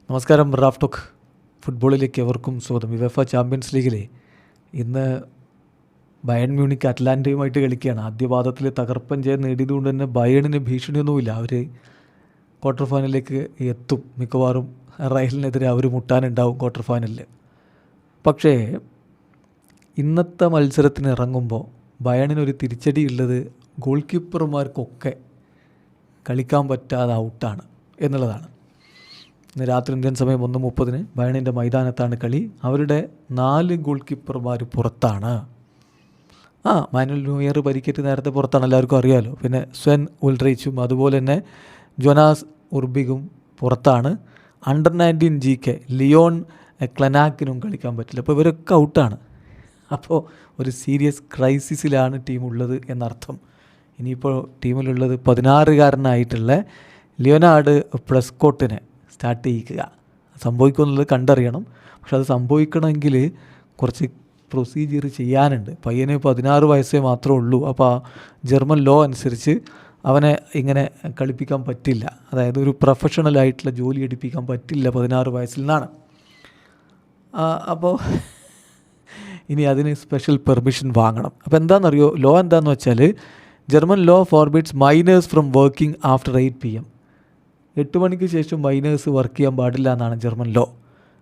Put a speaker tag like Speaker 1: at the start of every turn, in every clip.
Speaker 1: നമസ്കാരം. Raf talk ഫുട്ബോളിലേക്ക് എവർക്കും സ്വാഗതം. യുവേഫ ചാമ്പ്യൻസ് ലീഗിലെ ഇന്ന് ബയൺ മ്യൂണിക്ക് അറ്റ്ലാന്റയുമായിട്ട് കളിക്കുകയാണ്. ആദ്യ പാദത്തിൽ തകർപ്പൻ ജയം നേടിയതുകൊണ്ട് തന്നെ ബയണിന് ഭീഷണിയൊന്നുമില്ല. അവർ ക്വാർട്ടർ ഫൈനലിലേക്ക് എത്തും. മിക്കവാറും റയലിനെതിരെ അവർ മുട്ടാനുണ്ടാവും ക്വാർട്ടർ ഫൈനലിൽ. പക്ഷേ ഇന്നത്തെ മത്സരത്തിന് ഇറങ്ങുമ്പോൾ ബയണിനൊരു തിരിച്ചടി ഉള്ളത് ഗോൾ കീപ്പർമാർക്കൊക്കെ കളിക്കാൻ പറ്റാതെ ഔട്ടാണ് എന്നുള്ളതാണ്. ഇന്ന് രാത്രി ഇന്ത്യൻ സമയം 1:30 ബയണിൻ്റെ മൈതാനത്താണ് കളി. അവരുടെ 4 ഗോൾ കീപ്പർമാർ പുറത്താണ്. മാനുവൽ ന്യൂയർ പരിക്കേറ്റ് നേരത്തെ പുറത്താണ്, എല്ലാവർക്കും അറിയാമല്ലോ. പിന്നെ സ്വെൻ ഉൾറിച്ചും അതുപോലെ തന്നെ ജൊനാസ് ഉർബിഗും പുറത്താണ്. അണ്ടർ 19 GK ലിയോൺ ക്ലനാക്കിനും കളിക്കാൻ പറ്റില്ല. അപ്പോൾ ഇവരൊക്കെ ഔട്ടാണ്. അപ്പോൾ ഒരു സീരിയസ് ക്രൈസിസിലാണ് ടീം ഉള്ളത് എന്നർത്ഥം. ഇനിയിപ്പോൾ ടീമിലുള്ളത് 16-കാരനായിട്ടുള്ള ലിയോനാർഡ് പ്രെസ്കോട്ടിനെ സ്റ്റാർട്ട് ചെയ്യിക്കുക. സംഭവിക്കുമെന്നുള്ളത് കണ്ടറിയണം. പക്ഷെ അത് സംഭവിക്കണമെങ്കിൽ കുറച്ച് പ്രൊസീജിയർ ചെയ്യാനുണ്ട്. പയ്യന് 16 വയസ്സേ മാത്രമേ ഉള്ളൂ. അപ്പോൾ ജർമ്മൻ ലോ അനുസരിച്ച് അവനെ ഇങ്ങനെ കളിപ്പിക്കാൻ പറ്റില്ല. അതായത് ഒരു പ്രൊഫഷണലായിട്ടുള്ള ജോലി എടുപ്പിക്കാൻ പറ്റില്ല 16 വയസ്സിൽ നിന്നാണ്. അപ്പോൾ ഇനി അതിന് സ്പെഷ്യൽ പെർമിഷൻ വാങ്ങണം. അപ്പോൾ എന്താണെന്നറിയോ, ലോ എന്താണെന്ന് വെച്ചാൽ German law forbids minors from working after 8 PM. 8 മണിക്ക് ശേഷം മൈനേഴ്സ് വർക്ക് ചെയ്യാൻ പാടില്ല എന്നാണ് ജർമ്മൻ ലോ.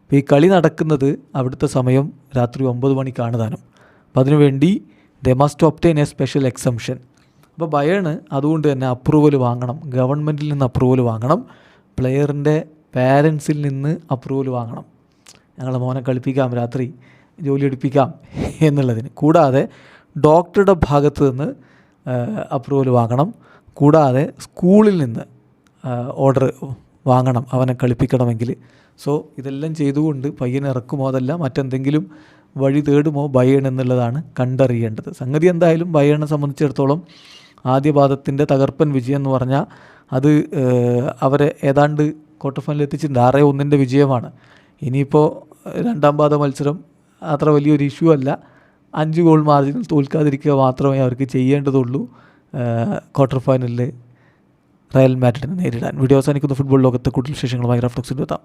Speaker 1: അപ്പോൾ ഈ കളി നടക്കുന്നത് അവിടുത്തെ സമയം രാത്രി 9 മണിക്കാണ് താനും. അപ്പോൾ അതിനുവേണ്ടി they must obtain A special exemption. അപ്പോൾ ബയേൺ അതുകൊണ്ട് തന്നെ അപ്രൂവൽ വാങ്ങണം. ഗവൺമെൻറ്റിൽ നിന്ന് അപ്രൂവൽ വാങ്ങണം. പ്ലെയറിൻ്റെ പാരൻസിൽ നിന്ന് അപ്രൂവൽ വാങ്ങണം. ഞങ്ങളെ മോനെ കളിപ്പിക്കാം, രാത്രി ജോലി എടുപ്പിക്കാം എന്നുള്ളതിന്. കൂടാതെ ഡോക്ടറുടെ ഭാഗത്ത് നിന്ന് അപ്രൂവൽ വാങ്ങണം. കൂടാതെ സ്കൂളിൽ നിന്ന് ഓർഡർ വാങ്ങണം അവനെ കളിപ്പിക്കണമെങ്കിൽ. സോ ഇതെല്ലാം ചെയ്തുകൊണ്ട് പയ്യനെ ഇറക്കുമോ അതല്ല മറ്റെന്തെങ്കിലും വഴി തേടുമോ ബയേൺ എന്നുള്ളതാണ് കണ്ടറിയേണ്ടത്. സംഗതി എന്തായാലും ബയേണിനെ സംബന്ധിച്ചിടത്തോളം ആദ്യ പാദത്തിൻ്റെ തകർപ്പൻ വിജയം എന്ന് പറഞ്ഞാൽ അത് അവരെ ഏതാണ്ട് ക്വാർട്ടർ ഫൈനലിൽ എത്തിച്ചിട്ടുണ്ട്. 6-1 വിജയമാണ്. ഇനിയിപ്പോൾ രണ്ടാം പാദ മത്സരം അത്ര വലിയൊരു ഇഷ്യൂ അല്ല. 5 ഗോൾ മാർജിനിൽ തോൽക്കാതിരിക്കുക മാത്രമേ അവർക്ക് ചെയ്യേണ്ടതുള്ളൂ ക്വാർട്ടർ ഫൈനലിൽ റയൽ മാഡ്രിഡിനെ നേരിടാൻ. വീഡിയോ അവസാനിക്കുന്ന ഫുട്ബോൾ ലോകത്തെ കൂടുതൽ വിശേഷങ്ങളുമായി റാഫ് ടോക്സിൽ എത്താം.